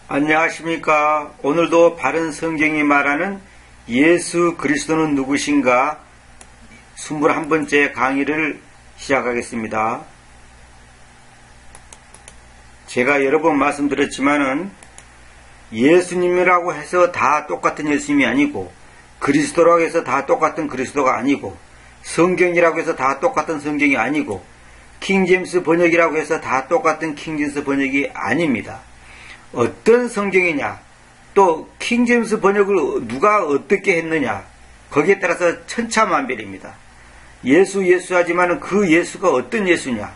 안녕하십니까. 오늘도 바른 성경이 말하는 예수 그리스도는 누구신가 21번째 강의를 시작하겠습니다. 제가 여러 번 말씀드렸지만은 예수님이라고 해서 다 똑같은 예수님이 아니고, 그리스도라고 해서 다 똑같은 그리스도가 아니고, 성경이라고 해서 다 똑같은 성경이 아니고, 킹제임스 번역이라고 해서 다 똑같은 킹제임스 번역이 아닙니다. 어떤 성경이냐, 또 킹제임스 번역을 누가 어떻게 했느냐, 거기에 따라서 천차만별입니다. 예수 하지만은 그 예수가 어떤 예수냐,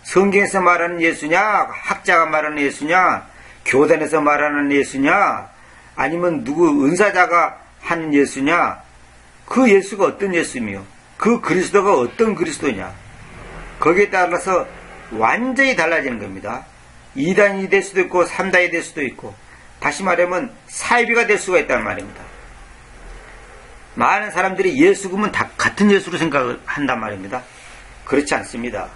성경에서 말하는 예수냐, 학자가 말하는 예수냐, 교단에서 말하는 예수냐, 아니면 누구 은사자가 하는 예수냐, 그 예수가 어떤 예수며 그 그리스도가 어떤 그리스도냐, 거기에 따라서 완전히 달라지는 겁니다. 2단이 될 수도 있고 3단이 될 수도 있고, 다시 말하면 사이비가 될 수가 있다는 말입니다. 많은 사람들이 예수 그러면 다 같은 예수로 생각을 한단 말입니다. 그렇지 않습니다.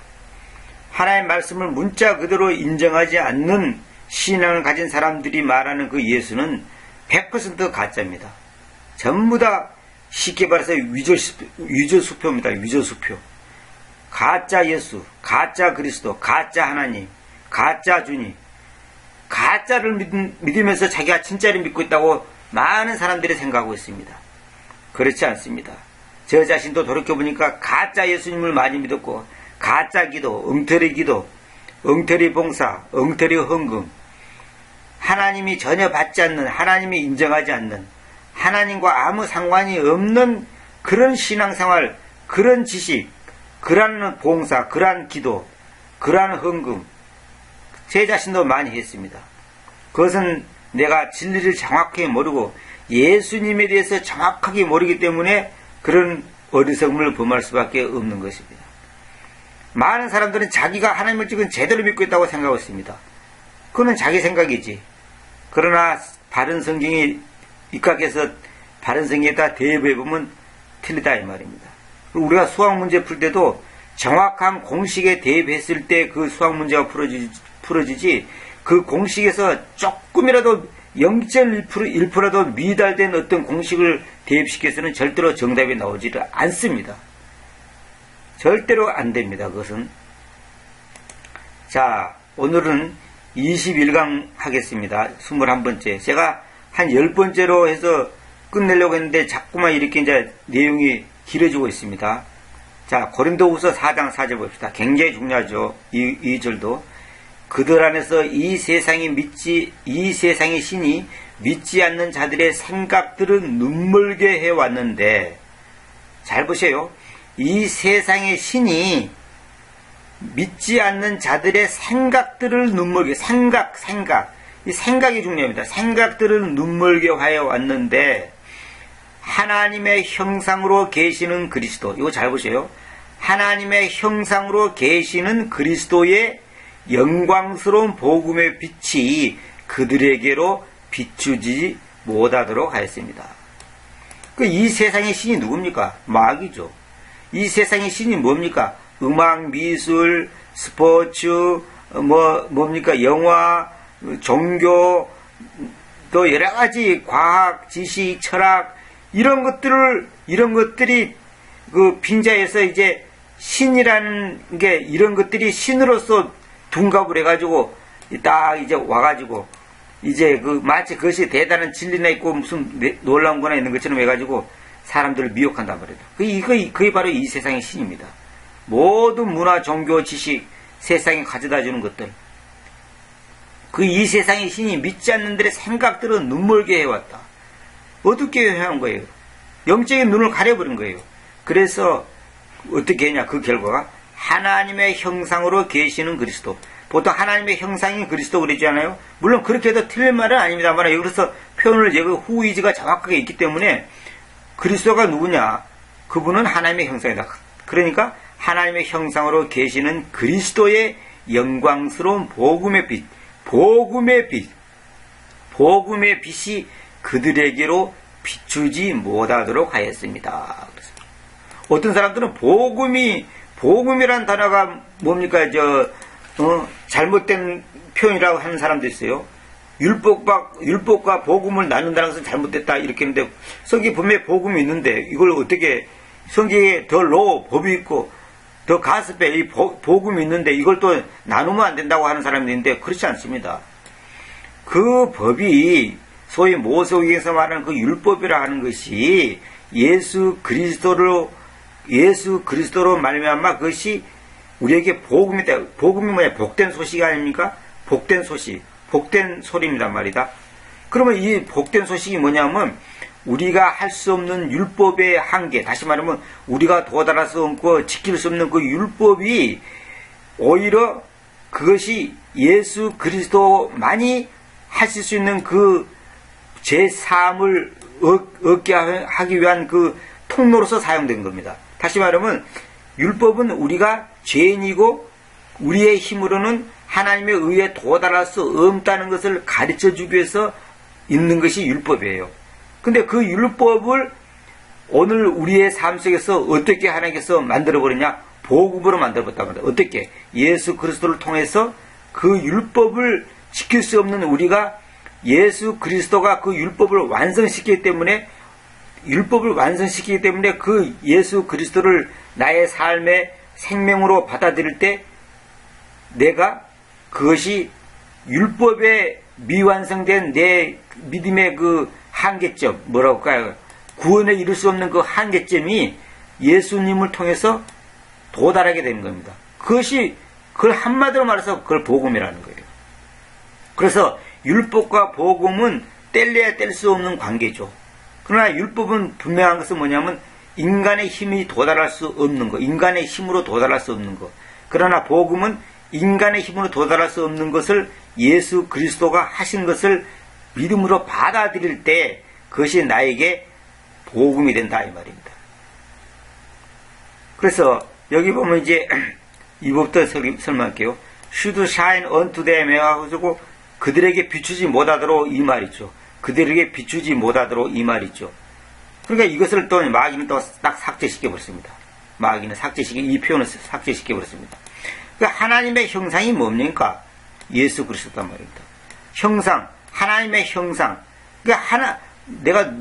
하나님의 말씀을 문자 그대로 인정하지 않는 신앙을 가진 사람들이 말하는 그 예수는 100% 가짜입니다. 전부 다 쉽게 말해서 위조수표입니다. 위조수표. 가짜 예수, 가짜 그리스도, 가짜 하나님, 가짜 주님, 가짜를 믿으면서 자기가 진짜를 믿고 있다고 많은 사람들이 생각하고 있습니다. 그렇지 않습니다. 저 자신도 돌이켜보니까 가짜 예수님을 많이 믿었고, 가짜 기도, 엉터리 봉사, 엉터리 헌금, 하나님이 전혀 받지 않는, 하나님이 인정하지 않는, 하나님과 아무 상관이 없는 그런 신앙생활, 그런 지식, 그러한 봉사, 그러한 기도, 그러한 헌금, 제 자신도 많이 했습니다. 그것은 내가 진리를 정확하게 모르고 예수님에 대해서 정확하게 모르기 때문에 그런 어리석음을 범할 수밖에 없는 것입니다. 많은 사람들은 자기가 하나님을 지금 제대로 믿고 있다고 생각하고 있습니다. 그거는 자기 생각이지. 그러나 바른 성경이 입각해서 바른 성경에다 대입해보면 틀리다 이 말입니다. 우리가 수학 문제 풀 때도 정확한 공식에 대입했을 때 그 수학 문제가 풀어지지, 그 공식에서 조금이라도 0.1%라도 미달된 어떤 공식을 대입시켜서는 절대로 정답이 나오지를 않습니다. 절대로 안 됩니다. 그것은. 자, 오늘은 21강 하겠습니다. 21번째. 제가 한 10번째로 해서 끝내려고 했는데 자꾸만 이렇게 이제 내용이 길어지고 있습니다. 자, 고린도후서 4장 4절 봅시다. 굉장히 중요하죠. 이 절도. 그들 안에서 이 세상의 신이 믿지 않는 자들의 생각들은 눈멀게 해왔는데, 잘 보세요. 이 세상의 신이 믿지 않는 자들의 생각들을 눈멀게, 이 생각이 중요합니다. 생각들을 눈멀게 하여 왔는데, 하나님의 형상으로 계시는 그리스도, 이거 잘 보세요. 하나님의 형상으로 계시는 그리스도의 영광스러운 복음의 빛이 그들에게로 비추지 못하도록 하였습니다. 이 세상의 신이 누굽니까? 마귀죠. 이 세상의 신이 뭡니까? 음악, 미술, 스포츠, 뭡니까? 영화, 종교, 또 여러 가지 과학, 지식, 철학, 이런 것들이 그 빈자에서 이제 신이라는 게, 이런 것들이 신으로서 둔갑을 해가지고 딱 이제 와가지고 이제 그 마치 그것이 대단한 진리나 있고 무슨 놀라운 거나 있는 것처럼 해가지고 사람들을 미혹한단 말이에요. 그게 바로 이 세상의 신입니다. 모든 문화, 종교, 지식, 세상에 가져다 주는 것들. 이 세상의 신이 믿지 않는 들의 생각들은 눈멀게 해왔다. 어둡게 해온 거예요. 영적인 눈을 가려버린 거예요. 그래서 어떻게 했냐, 그 결과가 하나님의 형상으로 계시는 그리스도. 보통 하나님의 형상인 그리스도 그러지 않아요? 물론 그렇게 해도 틀린 말은 아닙니다만, 여기서 표현을 후이지가 정확하게 있기 때문에 그리스도가 누구냐? 그분은 하나님의 형상이다. 그러니까 하나님의 형상으로 계시는 그리스도의 영광스러운 복음의 빛이 그들에게로 비추지 못하도록 하였습니다. 어떤 사람들은 복음이란 단어가 뭡니까? 잘못된 표현이라고 하는 사람도 있어요. 율법과 복음을 나눈다는 것은 잘못됐다 이렇게 했는데 성경에 분명히 복음이 있는데 이걸 어떻게 성경에 더 로우 법이 있고 더 가스펠 이 복음이 있는데 이걸 또 나누면 안 된다고 하는 사람이 있는데 그렇지 않습니다. 그 법이 소위 모세오경에서 말하는 그 율법이라 하는 것이 예수 그리스도로 말미암아 그것이 우리에게 복음이다. 복음이 뭐냐? 복된 소식이 아닙니까? 복된 소식, 복된 소리입니다 말이다. 그러면 이 복된 소식이 뭐냐면 우리가 할 수 없는 율법의 한계, 다시 말하면 우리가 도달할 수 없고 지킬 수 없는 그 율법이 오히려 그것이 예수 그리스도만이 하실 수 있는 그 제3을 얻게 하기 위한 그 통로로서 사용된 겁니다. 다시 말하면 율법은 우리가 죄인이고 우리의 힘으로는 하나님의 의에 도달할 수 없다는 것을 가르쳐 주기 위해서 있는 것이 율법이에요. 근데 그 율법을 오늘 우리의 삶 속에서 어떻게 하나님께서 만들어버리냐? 복음으로 만들어버렸단 말이에요. 어떻게? 예수 그리스도를 통해서 그 율법을 지킬 수 없는 우리가 예수 그리스도가 그 율법을 완성시키기 때문에 그 예수 그리스도를 나의 삶의 생명으로 받아들일 때 내가 그것이 율법에 미완성된 내 믿음의 그 한계점, 뭐라고 할까요? 구원에 이룰 수 없는 그 한계점이 예수님을 통해서 도달하게 되는 겁니다. 그걸 한마디로 말해서 그걸 복음이라는 거예요. 그래서 율법과 복음은 뗄래야 뗄 수 없는 관계죠. 그러나 율법은 분명한 것은 뭐냐면 인간의 힘이 도달할 수 없는 것, 인간의 힘으로 도달할 수 없는 것. 그러나 복음은 인간의 힘으로 도달할 수 없는 것을 예수 그리스도가 하신 것을 믿음으로 받아들일 때 그것이 나에게 복음이 된다 이 말입니다. 그래서 여기 보면 이제 이부터 설명할게요. Should shine unto them 해가지고 그들에게 비추지 못하도록 이 말이죠. 그들에게 비추지 못하도록 이 말이죠. 그러니까 이것을 또 마귀는 또 딱 삭제시켜버렸습니다. 마귀는 이 표현을 삭제시켜버렸습니다. 그러니까 하나님의 형상이 뭡니까? 예수 그리스도란 말입니다. 형상, 하나님의 형상. 그러니까 내가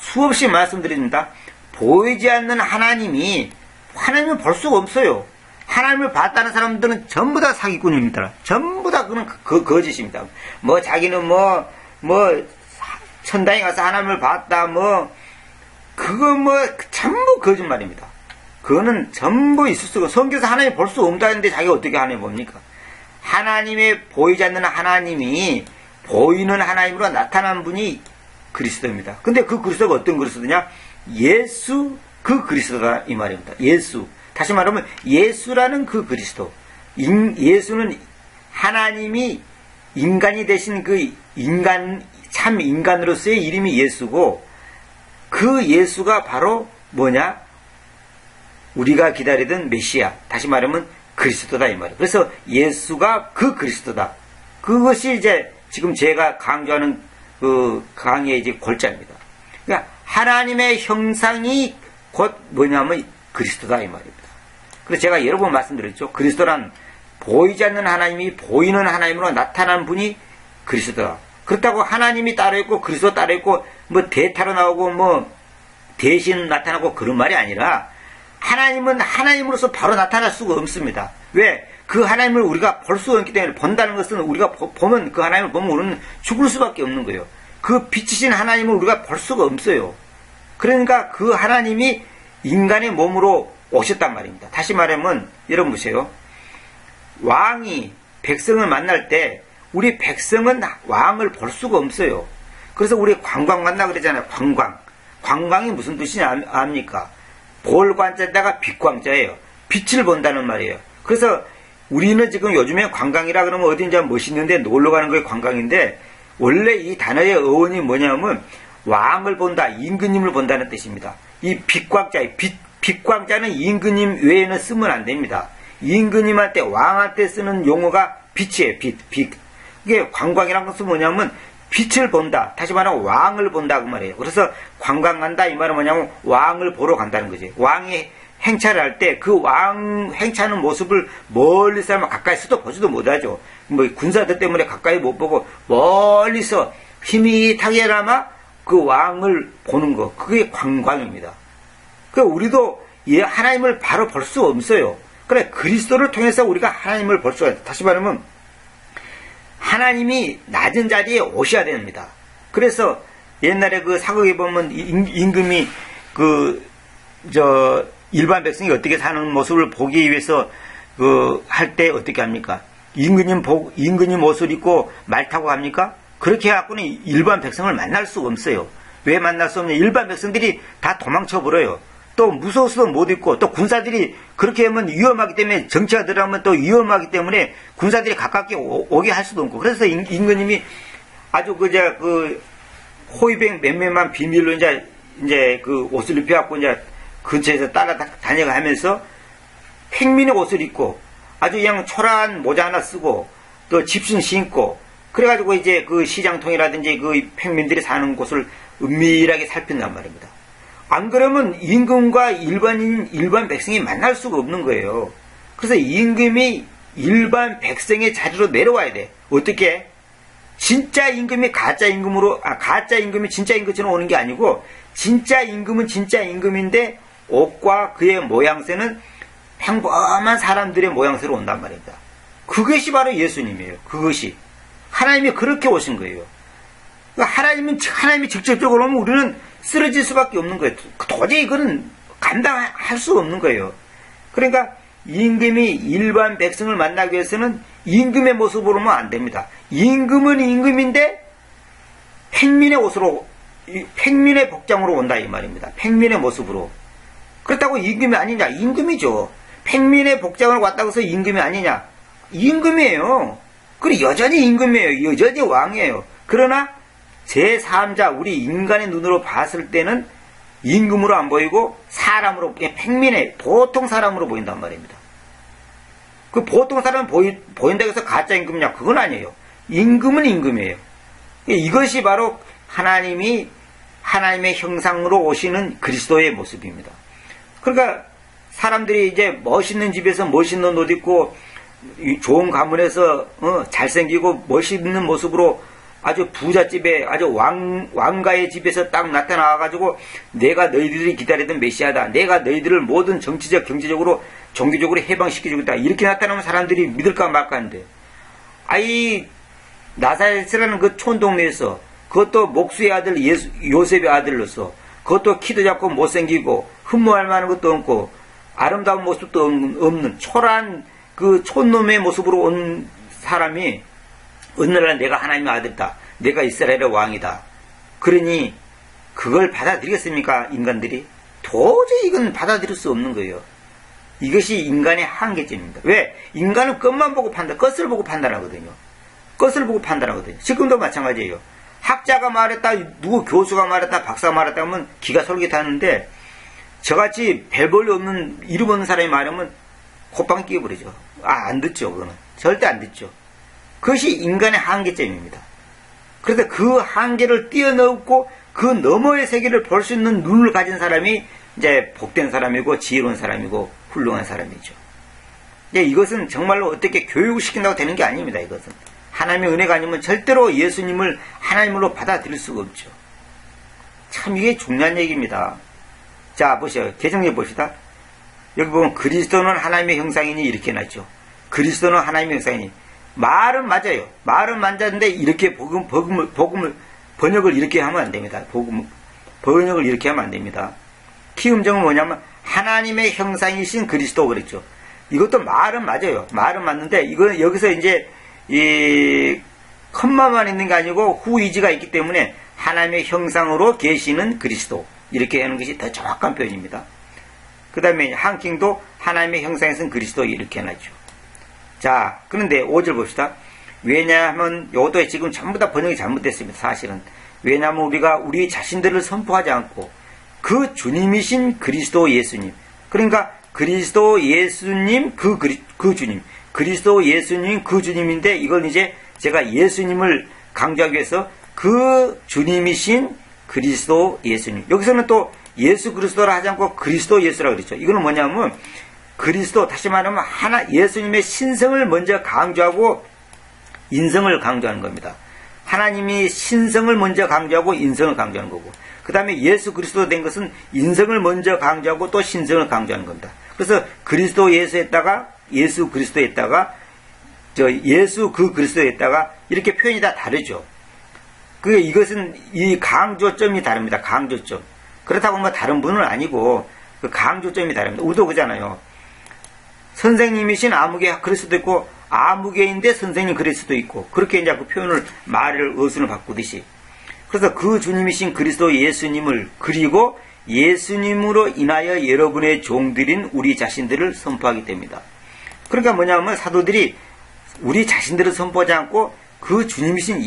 수없이 말씀드립니다. 보이지 않는 하나님을 볼 수가 없어요. 하나님을 봤다는 사람들은 전부 다 사기꾼입니다. 전부 다 그는 거짓입니다. 자기는 천당에 가서 하나님을 봤다, 전부 거짓말입니다. 그거는 전부 있을 수가, 성경에서 하나님 볼 수 없다는데 자기가 어떻게 하나님 봅니까? 하나님의 보이지 않는 하나님이 보이는 하나님으로 나타난 분이 그리스도입니다. 근데 그 그리스도가 어떤 그리스도냐? 예수 그 그리스도다 이 말입니다. 예수. 다시 말하면 예수라는 그 그리스도. 예수는 하나님이 인간이 되신 그 참 인간으로서의 이름이 예수고 그 예수가 바로 뭐냐? 우리가 기다리던 메시아. 다시 말하면 그리스도다 이 말이에요. 그래서 예수가 그 그리스도다. 그것이 이제 지금 제가 강조하는 그 강의의 이제 골자입니다. 그러니까 하나님의 형상이 곧 뭐냐면 그리스도다 이 말입니다. 그래서 제가 여러 번 말씀드렸죠. 그리스도란 보이지 않는 하나님이 보이는 하나님으로 나타난 분이 그리스도다. 그렇다고 하나님이 따로 있고 그리스도 따로 있고 대타로 나오고 대신 나타나고 그런 말이 아니라 하나님은 하나님으로서 바로 나타날 수가 없습니다. 왜? 그 하나님을 우리가 볼 수가 없기 때문에 본다는 것은 우리가 보면 그 하나님을 보면 우리는 죽을 수밖에 없는 거예요. 그 빛이신 하나님을 우리가 볼 수가 없어요. 그러니까 그 하나님이 인간의 몸으로 오셨단 말입니다. 다시 말하면 여러분 보세요. 왕이 백성을 만날 때 우리 백성은 왕을 볼 수가 없어요. 그래서 우리 관광 만나 그러잖아요. 관광이 무슨 뜻이냐 압니까? 볼관자에다가 빛광자예요. 빛을 본다는 말이에요. 그래서 우리는 지금 요즘에 관광이라 그러면 어딘지 멋있는데 놀러 가는 게 관광인데 원래 이 단어의 어원이 뭐냐면 왕을 본다, 임금님을 본다는 뜻입니다. 이 빛광자, 빛광자는 임금님 외에는 쓰면 안 됩니다. 임금님한테 왕한테 쓰는 용어가 빛이에요. 빛. 이게 관광이라는 것은 뭐냐면 빛을 본다. 다시 말하면 왕을 본다 그 말이에요. 그래서 관광 간다 이 말은 뭐냐면 왕을 보러 간다는 거지. 왕이 행차를 할 때 그 왕 행차하는 모습을 멀리서 하면 가까이서도 보지도 못하죠. 뭐 군사들 때문에 가까이 못 보고 멀리서 희미하게나마 그 왕을 보는 거, 그게 관광입니다. 그 우리도 하나님을 바로 볼 수 없어요. 그래, 그리스도를 통해서 우리가 하나님을 볼 수가 있다. 다시 말하면 하나님이 낮은 자리에 오셔야 됩니다. 그래서 옛날에 그 사극에 보면 임금이 일반 백성이 어떻게 사는 모습을 보기 위해서 할 때 어떻게 합니까? 임금님 옷을 입고 말 타고 갑니까? 그렇게 해갖고는 일반 백성을 만날 수가 없어요. 왜 만날 수 없냐? 일반 백성들이 다 도망쳐 버려요. 또 무서워서도 못 있고, 또 군사들이 그렇게 하면 위험하기 때문에, 정치가 들어가면 또 위험하기 때문에 군사들이 가깝게 오게 할 수도 없고, 그래서 임금님이 아주 호위병 몇몇만 비밀로 이제 그 옷을 입혀갖고 이제 근처에서 따라다녀가면서 평민의 옷을 입고 아주 그냥 초라한 모자 하나 쓰고 또 집신 신고 그래가지고 이제 그 시장통이라든지 그 평민들이 사는 곳을 은밀하게 살핀단 말입니다. 안 그러면 임금과 일반 백성이 만날 수가 없는 거예요. 그래서 임금이 일반 백성의 자리로 내려와야 돼. 어떻게? 진짜 임금이 가짜 임금이 진짜 임금처럼 오는 게 아니고, 진짜 임금은 진짜 임금인데 옷과 그의 모양새는 평범한 사람들의 모양새로 온단 말입니다. 그것이 바로 예수님이에요. 그것이 하나님이 그렇게 오신 거예요. 하나님이 직접적으로 오면 우리는 쓰러질 수밖에 없는 거예요. 도저히 이거는 감당할 수 없는 거예요. 그러니까 임금이 일반 백성을 만나기 위해서는 임금의 모습으로 오면 안 됩니다. 임금은 임금인데 평민의 옷으로, 평민의 복장으로 온다 이 말입니다. 평민의 모습으로. 그렇다고 임금이 아니냐? 임금이죠. 평민의 복장을 왔다고 해서 임금이 아니냐? 임금이에요. 그리고 여전히 임금이에요. 여전히 왕이에요. 그러나 제3자, 우리 인간의 눈으로 봤을 때는 임금으로 안 보이고 사람으로, 평민의 보통 사람으로 보인단 말입니다. 그 보통 사람은 보인다고 해서 가짜 임금이냐? 그건 아니에요. 임금은 임금이에요. 이것이 바로 하나님의 형상으로 오시는 그리스도의 모습입니다. 그러니까 사람들이 이제 멋있는 집에서 멋있는 옷 입고 좋은 가문에서 잘생기고 멋있는 모습으로 아주 부잣집에 아주 왕가의 집에서 딱 나타나가지고 내가 너희들이 기다리던 메시아다. 내가 너희들을 모든 정치적, 경제적으로, 종교적으로 해방시켜주겠다. 이렇게 나타나면 사람들이 믿을까 말까 하는데, 나사렛이라는 그 촌동네에서 그것도 목수의 아들 요셉의 아들로서 그것도 키도 작고 못생기고 흠모할 만한 것도 없고 아름다운 모습도 없는 초라한 그 촌놈의 모습으로 온 사람이 어느 날 내가 하나님의 아들이다. 내가 이스라엘의 왕이다. 그러니 그걸 받아들이겠습니까? 인간들이? 도저히 이건 받아들일 수 없는 거예요. 이것이 인간의 한계점입니다. 왜? 인간은 끝만 보고 끝을 보고 판단하거든요. 끝을 보고 판단하거든요. 지금도 마찬가지예요. 학자가 말했다, 누구 교수가 말했다, 박사가 말했다 하면 기가 솔깃하는데 저같이 별볼일 없는 이름 없는 사람이 말하면 콧방 끼어버리죠. 안 듣죠. 그거는 절대 안 듣죠. 그것이 인간의 한계점입니다. 그래서 그 한계를 뛰어넘고 그 너머의 세계를 볼 수 있는 눈을 가진 사람이 이제 복된 사람이고 지혜로운 사람이고 훌륭한 사람이죠. 이것은 정말로 어떻게 교육시킨다고 되는 게 아닙니다. 이것은 하나님의 은혜가 아니면 절대로 예수님을 하나님으로 받아들일 수가 없죠. 참 이게 중요한 얘기입니다. 자, 보시죠. 개정해 봅시다. 여기 보면 그리스도는 하나님의 형상이니 이렇게 나죠. 그리스도는 하나님의 형상이니. 말은 맞아요. 말은 맞는데 이렇게 복음을 번역을 이렇게 하면 안 됩니다. 번역을 이렇게 하면 안 됩니다. 키음정은 뭐냐면 하나님의 형상이신 그리스도 그랬죠. 이것도 말은 맞아요. 말은 맞는데 이거 여기서 이제 이 컴마만 있는 게 아니고 후이지가 있기 때문에 하나님의 형상으로 계시는 그리스도 이렇게 하는 것이 더 정확한 표현입니다. 그 다음에 한킹도 하나님의 형상에서는 그리스도 이렇게 해놨죠. 자, 그런데 5절 봅시다. 왜냐하면 이것도 지금 전부 다 번역이 잘못됐습니다. 사실은. 왜냐하면 우리가 우리 자신들을 선포하지 않고 그 주님이신 그리스도 예수님, 그러니까 그리스도 예수님 그 주님, 그리스도 예수님 그 주님인데 이건 이제 제가 예수님을 강조하기 위해서 그 주님이신 그리스도 예수님. 여기서는 또 예수 그리스도라 하지 않고 그리스도 예수라 그랬죠. 이거는 뭐냐면 그리스도, 다시 말하면 예수님의 신성을 먼저 강조하고 인성을 강조하는 겁니다. 하나님이 신성을 먼저 강조하고 인성을 강조하는 거고, 그 다음에 예수 그리스도 된 것은 인성을 먼저 강조하고 또 신성을 강조하는 겁니다. 그래서 그리스도 예수했다가 예수 그리스도했다가 예수 그 그리스도했다가 이렇게 표현이 다 다르죠. 이것은 이 강조점이 다릅니다. 강조점. 그렇다고 뭐 다른 분은 아니고 그 강조점이 다릅니다. 우리도 그러잖아요. 선생님이신 아무개 그럴 수도 있고 아무개인데 선생님 그럴 수도 있고, 그렇게 이제 그 표현을 말을 어순을 바꾸듯이. 그래서 그 주님이신 그리스도 예수님을, 그리고 예수님으로 인하여 여러분의 종들인 우리 자신들을 선포하게 됩니다. 그러니까 뭐냐면 사도들이 우리 자신들을 선포하지 않고 그 주님이신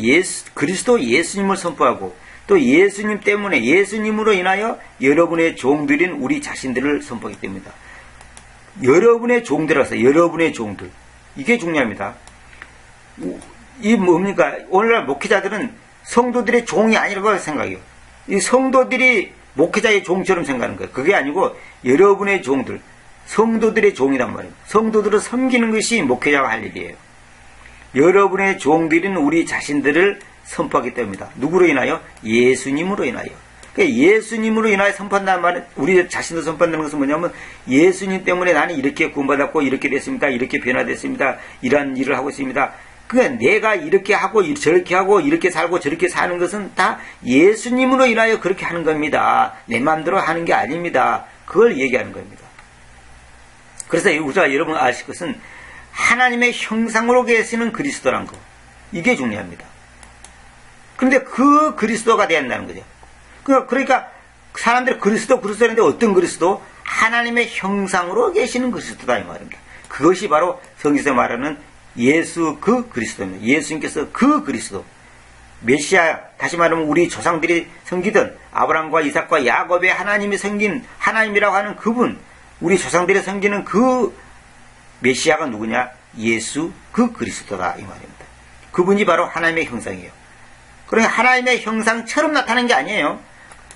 그리스도 예수님을 선포하고, 또 예수님 때문에 예수님으로 인하여 여러분의 종들인 우리 자신들을 선포하게 됩니다. 여러분의 종들이라서 여러분의 종들, 이게 중요합니다. 이 뭡니까? 오늘날 목회자들은 성도들의 종이 아니라고 생각해요. 이 성도들이 목회자의 종처럼 생각하는 거예요. 그게 아니고 여러분의 종들, 성도들의 종이란 말이에요. 성도들을 섬기는 것이 목회자가 할 일이에요. 여러분의 종들인 우리 자신들을 선포하기 때문이다. 누구로 인하여? 예수님으로 인하여. 그러니까 예수님으로 인하여 선포한다는 말은, 우리 자신을 선포한다는 것은 뭐냐면 예수님 때문에 나는 이렇게 구원받았고 이렇게 됐습니다. 이렇게 변화됐습니다. 이런 일을 하고 있습니다. 그러니까 내가 이렇게 하고 저렇게 하고 이렇게 살고 저렇게 사는 것은 다 예수님으로 인하여 그렇게 하는 겁니다. 내 마음대로 하는 게 아닙니다. 그걸 얘기하는 겁니다. 그래서 우리가 여러분 아실 것은 하나님의 형상으로 계시는 그리스도란 거, 이게 중요합니다. 그런데 그 그리스도가 돼야 한다는 거죠. 그러니까 사람들이 그리스도인데 어떤 그리스도? 하나님의 형상으로 계시는 그리스도다 이 말입니다. 그것이 바로 성경에서 말하는 예수 그 그리스도입니다. 예수님께서 그 그리스도, 메시아, 다시 말하면 우리 조상들이 섬기던 아브라함과 이삭과 야곱의 하나님이 섬긴 하나님이라고 하는 그분, 우리 조상들이 섬기는 그 메시아가 누구냐? 예수 그 그리스도다 이 말입니다. 그분이 바로 하나님의 형상이에요. 그러니까 하나님의 형상처럼 나타나는 게 아니에요.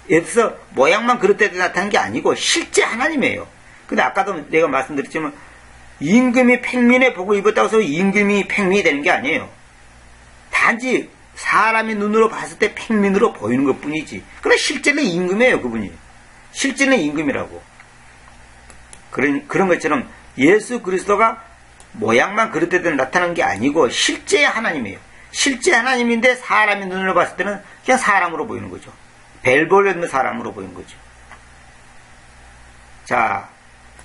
예를 들어서 모양만 그릇되게 나타나는 게 아니고 실제 하나님이에요. 근데 아까도 내가 말씀드렸지만 임금이 팽민의 복을 입었다고 해서 임금이 팽민이 되는 게 아니에요. 단지 사람의 눈으로 봤을 때 팽민으로 보이는 것 뿐이지. 그러나 실제는 임금이에요, 그분이. 실제는 임금이라고. 그런 것처럼 예수 그리스도가 모양만 그릇되게 나타나는 게 아니고 실제 하나님이에요. 실제 하나님인데 사람의 눈으로 봤을 때는 그냥 사람으로 보이는 거죠. 벨볼에 있는 사람으로 보이는 거죠. 자,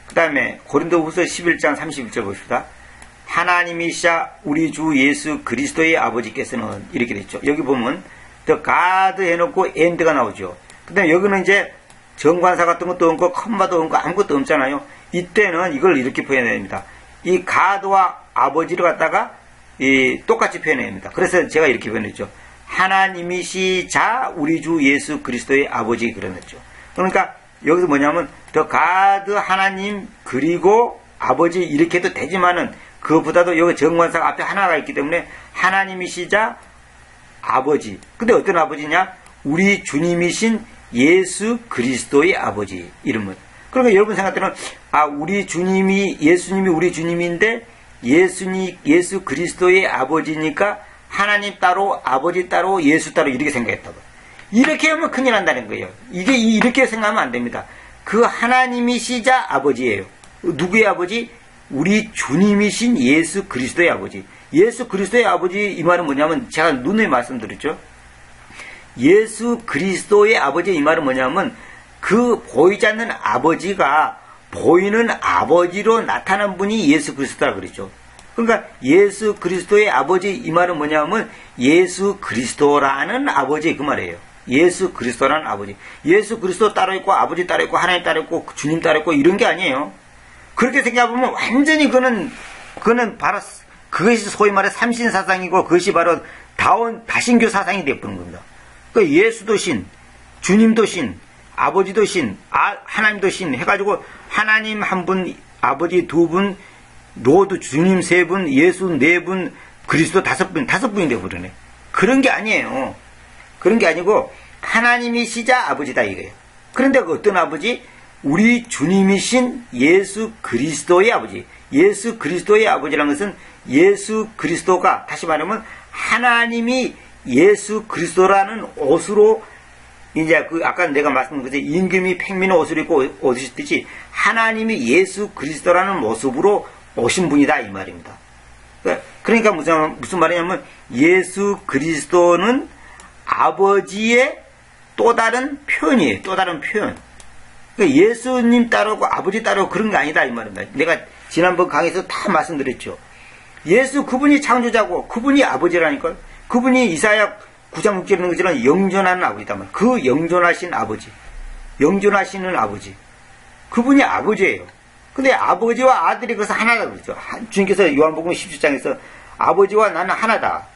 그 다음에 고린도후서 11장 31절 봅시다. 하나님이시자 우리 주 예수 그리스도의 아버지께서는, 이렇게 됐죠. 여기 보면 the God 해놓고 and가 나오죠. 그 다음에 여기는 이제 정관사 같은 것도 없고 컴마도 없고 아무것도 없잖아요. 이때는 이걸 이렇게 표현해야 됩니다. 이 God와 아버지를 갖다가 똑같이 표현해야 됩니다. 그래서 제가 이렇게 표현했죠. 하나님이시자 우리 주 예수 그리스도의 아버지, 그러냈죠. 그러니까 여기서 뭐냐면 더 가드 하나님 그리고 아버지 이렇게 해도 되지만은 그것보다도 여기 정관사가 앞에 하나가 있기 때문에 하나님이시자 아버지. 근데 어떤 아버지냐? 우리 주님이신 예수 그리스도의 아버지 이름은. 그러니까 여러분 생각들은 우리 주님이 예수님이 우리 주님인데 예수 그리스도의 아버지니까 하나님 따로 아버지 따로 예수 따로 이렇게 생각했다고. 이렇게 하면 큰일 난다는 거예요. 이게 이렇게 생각하면 안 됩니다. 그 하나님이시자 아버지예요. 누구의 아버지? 우리 주님이신 예수 그리스도의 아버지. 예수 그리스도의 아버지 이 말은 뭐냐면 제가 눈에 말씀드렸죠. 예수 그리스도의 아버지 이 말은 뭐냐면 그 보이지 않는 아버지가 보이는 아버지로 나타난 분이 예수 그리스도라 그랬죠. 그러니까 예수 그리스도의 아버지 이 말은 뭐냐면 예수 그리스도라는 아버지 그 말이에요. 예수 그리스도라는 아버지. 예수 그리스도 따로 있고 아버지 따로 있고 하나님 따로 있고 주님 따로 있고 이런 게 아니에요. 그렇게 생각해보면 완전히 그거는 바로 그것이 소위 말해 삼신 사상이고 그것이 바로 다신교 사상이 되어버린 겁니다. 그러니까 예수도 신, 주님도 신, 아버지도 신, 하나님도 신 해가지고 하나님 한 분, 아버지 두 분, 노도 주님 세 분, 예수 네 분, 그리스도 다섯 분이 되어버리네. 그런 게 아니에요. 그런 게 아니고 하나님이시자 아버지다 이거예요. 그런데 어떤 아버지? 우리 주님이신 예수 그리스도의 아버지. 예수 그리스도의 아버지라는 것은 예수 그리스도가, 다시 말하면 하나님이 예수 그리스도라는 옷으로, 이제 아까 내가 말씀드린 것처럼 임금이 팽민의 옷을 입고 오셨듯이 하나님이 예수 그리스도라는 모습으로 오신 분이다, 이 말입니다. 그러니까 무슨 말이냐면 예수 그리스도는 아버지의 또 다른 표현이에요. 또 다른 표현. 그러니까 예수님 따르고 아버지 따르고 그런 게 아니다, 이 말입니다. 내가 지난번 강의에서 다 말씀드렸죠. 예수 그분이 창조자고 그분이 아버지라니까. 그분이 이사야 9장 6절에 있는 것처럼 영존하는 아버지다 말이에요. 그 영존하신 아버지, 영존하시는 아버지, 그분이 아버지예요. 근데 아버지와 아들이 그래서 하나다 그러죠. 주님께서 요한복음 17장에서 아버지와 나는 하나다.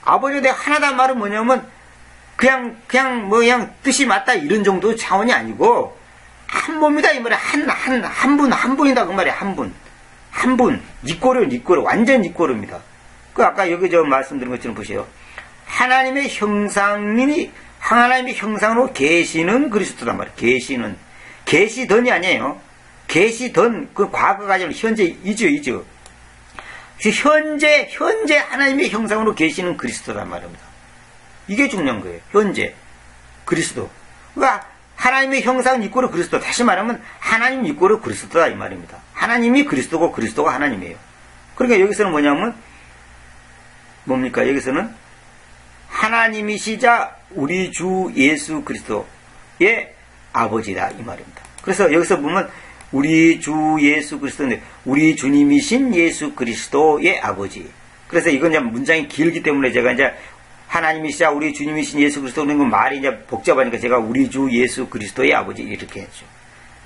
아버지와 내가 하나다 말은 뭐냐면 그냥 뜻이 맞다 이런 정도 차원이 아니고 한 몸이다 이 말이야. 한 분이다 그 말이야. 한 분. 니꼬르 완전 니꼬르입니다. 그 아까 여기 저 말씀드린 것처럼 보세요. 하나님의 형상으로 계시는 그리스도란 말이에요. 계시던이 아니에요. 계시던 그 과거가 아니라 현재 이죠. 현재 하나님의 형상으로 계시는 그리스도란 말입니다. 이게 중요한 거예요. 현재 그리스도. 그러니까 하나님의 형상 이꼬르 그리스도. 다시 말하면 하나님 이꼬르 그리스도다 이 말입니다. 하나님이 그리스도고 그리스도가 하나님이에요. 그러니까 여기서는 뭡니까? 여기서는 하나님이시자 우리 주 예수 그리스도의 아버지다 이 말입니다. 그래서 여기서 보면 우리 주 예수 그리스도인데 우리 주님이신 예수 그리스도의 아버지. 그래서 이건 이제 문장이 길기 때문에 제가 이제 하나님이시자 우리 주님이신 예수 그리스도는 그 말이 이제 복잡하니까 제가 우리 주 예수 그리스도의 아버지 이렇게 했죠.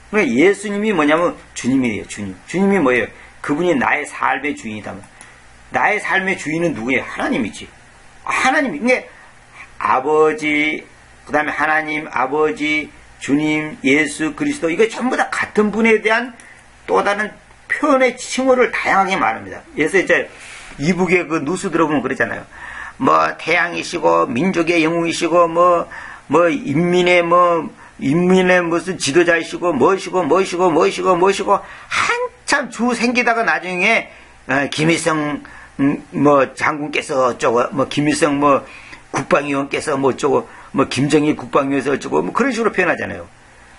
그러니까 예수님이 뭐냐면 주님이에요. 주님이 뭐예요? 그분이 나의 삶의 주인이다. 나의 삶의 주인은 누구예요? 하나님이지. 하나님이. 그러니까 아버지, 그 다음에 하나님, 아버지, 주님, 예수 그리스도 이거 전부 다 같은 분에 대한 또 다른 표현의 칭호를 다양하게 말합니다. 그래서 이제 이북의 그 누수 들어보면 그러잖아요. 뭐 태양이시고 민족의 영웅이시고 인민의 무슨 지도자이시고 뭐시고 한참 주 생기다가 나중에 김일성 장군께서 어쩌고 김일성 국방위원께서 어쩌고 김정일 국방위원께서 어쩌고 그런 식으로 표현하잖아요.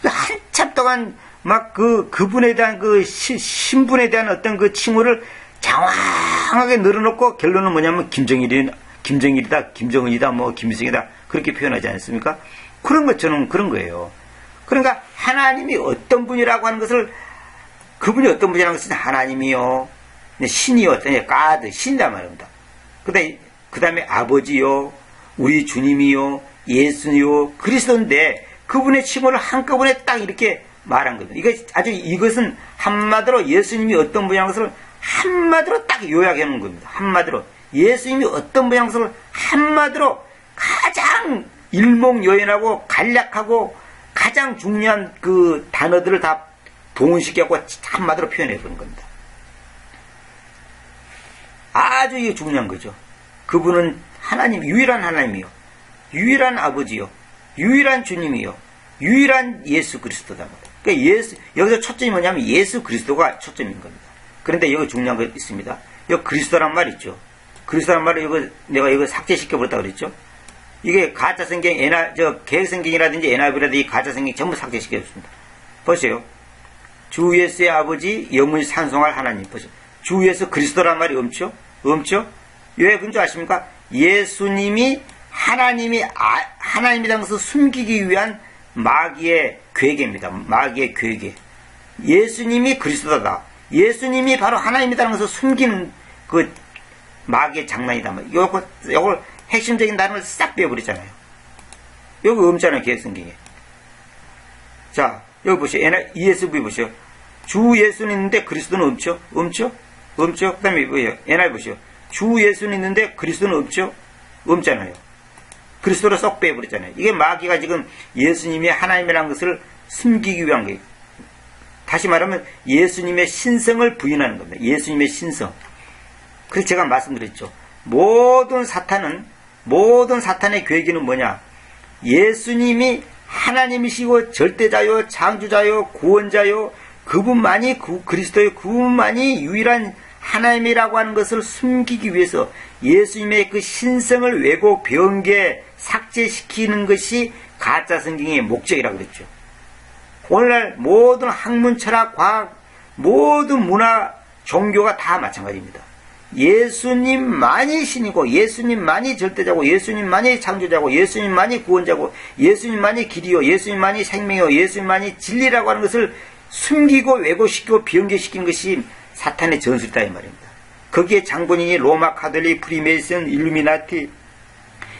한참 동안 막 그분에 대한 신분에 대한 어떤 그 칭호를 장황하게 늘어놓고 결론은 뭐냐면 김정일이다, 김정은이다, 김일성이다 그렇게 표현하지 않습니까? 그런 것처럼 그런 거예요. 그러니까 하나님이 어떤 분이라고 하는 것을 그분이 어떤 분이라는 것은 하나님이요, 신이요, 가드 신이란 말입니다. 그 다음에 아버지요, 우리 주님이요, 예수요, 그리스도인데 그분의 칭호를 한꺼번에 딱 이렇게 말한 겁니다. 이것은 한마디로 예수님이 어떤 분이라는 것을 한마디로 딱 요약해 놓은 겁니다. 한마디로 예수님이 어떤 분이라는 것을 한마디로 가장 일목요연하고 간략하고 가장 중요한 그 단어들을 다 동원시켜갖고 한마디로 표현해 보는 겁니다. 아주 이게 중요한 거죠. 그분은 하나님, 유일한 하나님이요, 유일한 아버지요, 유일한 주님이요, 유일한 예수 그리스도다. 그러니까 여기서 초점이 뭐냐면 예수 그리스도가 초점인 겁니다. 그런데 여기 중요한 거 있습니다. 여기 그리스도란 말 있죠. 그리스도란 말을 내가 이거 삭제시켜버렸다 그랬죠. 이게 가짜성경, 개성경이라든지 NIV라든지 가짜성경 전부 삭제시켰습니다. 보세요. 주 예수의 아버지, 영원히 찬송할 하나님. 보세요. 주 예수 그리스도란 말이 없죠? 왜 그런 줄 아십니까? 예수님이 하나님이라는 것을 숨기기 위한 마귀의 괴계입니다. 마귀의 괴계. 예수님이 그리스도다. 예수님이 바로 하나님이라는 것을 숨기는 그 마귀의 장난이다. 요걸 핵심적인 단어를 싹 빼버리잖아요. 여기 없잖아요. 개성경에. 자, 여기 보시오. ESV 보시오. 주 예수는 있는데 그리스도는 없죠? 그 다음에 뭐예요? NIV 보시오. 주 예수는 있는데 그리스도는 없죠? 없잖아요. 그리스도를 쏙 빼버렸잖아요. 이게 마귀가 지금 예수님이 하나님이라는 것을 숨기기 위한 거예요. 다시 말하면 예수님의 신성을 부인하는 겁니다. 예수님의 신성. 그래서 제가 말씀드렸죠. 모든 사탄의 괴기는 뭐냐? 예수님이 하나님이시고 절대자요, 창조자요, 구원자요, 그분만이 그리스도의 그분만이 유일한 하나님이라고 하는 것을 숨기기 위해서 예수님의 그 신성을 왜곡, 변개, 삭제시키는 것이 가짜 성경의 목적이라고 그랬죠. 오늘날 모든 학문, 철학, 과학, 모든 문화, 종교가 다 마찬가지입니다. 예수님만이 신이고, 예수님만이 절대자고, 예수님만이 창조자고, 예수님만이 구원자고, 예수님만이 길이요, 예수님만이 생명이요, 예수님만이 진리라고 하는 것을 숨기고 왜곡시키고 변개시킨 것이 사탄의 전술이다 이 말입니다. 거기에 장본인이 로마 카톨릭, 프리메이슨, 일루미나티,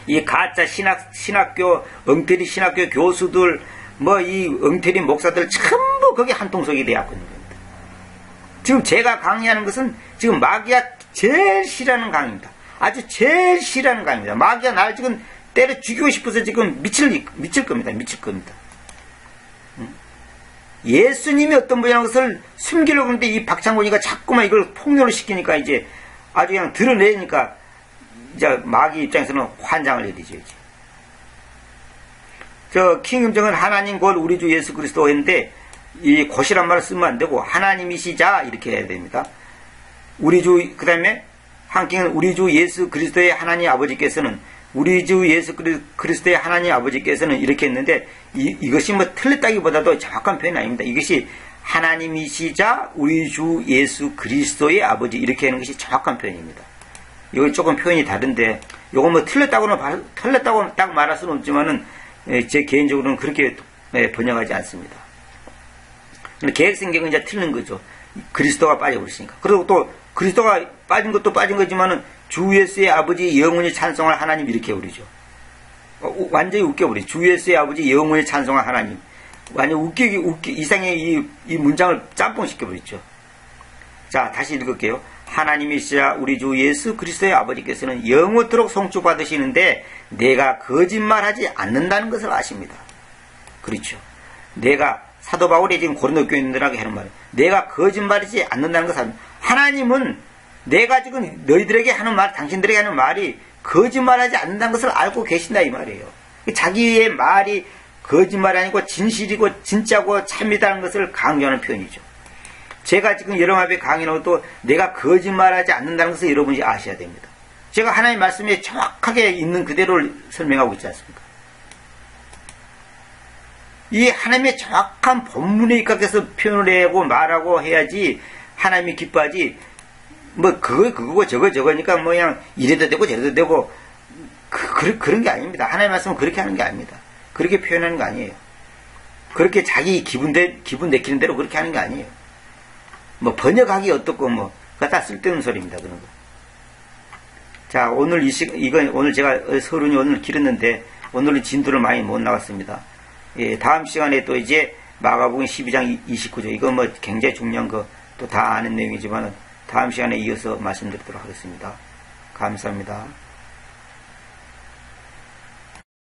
이 가짜 신학교, 엉터리 신학교 교수들, 이 엉터리 목사들 전부 거기에 한통속이 되었고 있는 겁니다. 지금 제가 강의하는 것은 지금 마귀가 제일 싫어하는 강의입니다. 아주 제일 싫어하는 강의입니다. 마귀가 날 지금 때려 죽이고 싶어서 지금 미칠 겁니다. 미칠 겁니다. 예수님이 어떤 분이라는 것을 숨기려고 하는데 이 박창곤이가 자꾸만 이걸 폭로를 시키니까 이제 아주 그냥 드러내니까 이제 마귀 입장에서는 환장을 해야 되죠. 이제. 킹임정은 하나님 곧 우리 주 예수 그리스도 했는데 이 곧이란 말을 쓰면 안 되고 하나님이시자 이렇게 해야 됩니다. 그 다음에 한킹은 우리 주 예수 그리스도의 하나님 아버지께서는 우리 주 예수 그리스도의 하나님 아버지께서는 이렇게 했는데 이것이 틀렸다기보다도 정확한 표현이 아닙니다. 이것이 하나님이시자 우리 주 예수 그리스도의 아버지 이렇게 하는 것이 정확한 표현입니다. 이건 조금 표현이 다른데 이건 틀렸다고 딱 말할 수는 없지만은 제 개인적으로는 그렇게 번역하지 않습니다. 계획성경은 이제 틀린 거죠. 그리스도가 빠져버렸으니까. 그리고 또 그리스도가 빠진 것도 빠진 거지만은 주 예수의 아버지 영원히 찬송할 하나님 이렇게 부르죠. 완전히 웃겨버리죠. 주 예수의 아버지 영원히 찬송할 하나님. 완전 이상의 이 문장을 짬뽕시켜버렸죠. 자, 다시 읽을게요. 하나님이시자 우리 주 예수 그리스도의 아버지께서는 영원토록 송축받으시는데 내가 거짓말하지 않는다는 것을 아십니다. 그렇죠. 내가 사도 바울이 지금 고린도 교인들에게 하는 말이에요. 내가 거짓말하지 않는다는 것을 아십니다. 하나님은 내가 지금 너희들에게 하는 말, 당신들에게 하는 말이 거짓말하지 않는다는 것을 알고 계신다 이 말이에요. 자기의 말이 거짓말이 아니고 진실이고 진짜고 참이다는 것을 강조하는 표현이죠. 제가 지금 여러분 앞에 강의하고도 내가 거짓말하지 않는다는 것을 여러분이 아셔야 됩니다. 제가 하나님의 말씀에 정확하게 있는 그대로를 설명하고 있지 않습니까? 이 하나님의 정확한 본문에 입각해서 표현을 하고 말하고 해야지 하나님이 기뻐하지 그거고 저거니까 그냥 이래도 되고 저래도 되고 그런 게 아닙니다. 하나님의 말씀은 그렇게 하는 게 아닙니다. 그렇게 표현하는 거 아니에요. 그렇게 자기 기분 내키는 대로 그렇게 하는 게 아니에요. 번역하기 어떻고 그거 다 쓸데없는 소리입니다. 그런 거. 자, 오늘 오늘 제가 서론이 오늘 길었는데 오늘은 진도를 많이 못 나갔습니다. 예, 다음 시간에 또 이제 마가복음 12장 29절 이거 굉장히 중요한 거 또 다 아는 내용이지만 다음 시간에 이어서 말씀드리도록 하겠습니다. 감사합니다.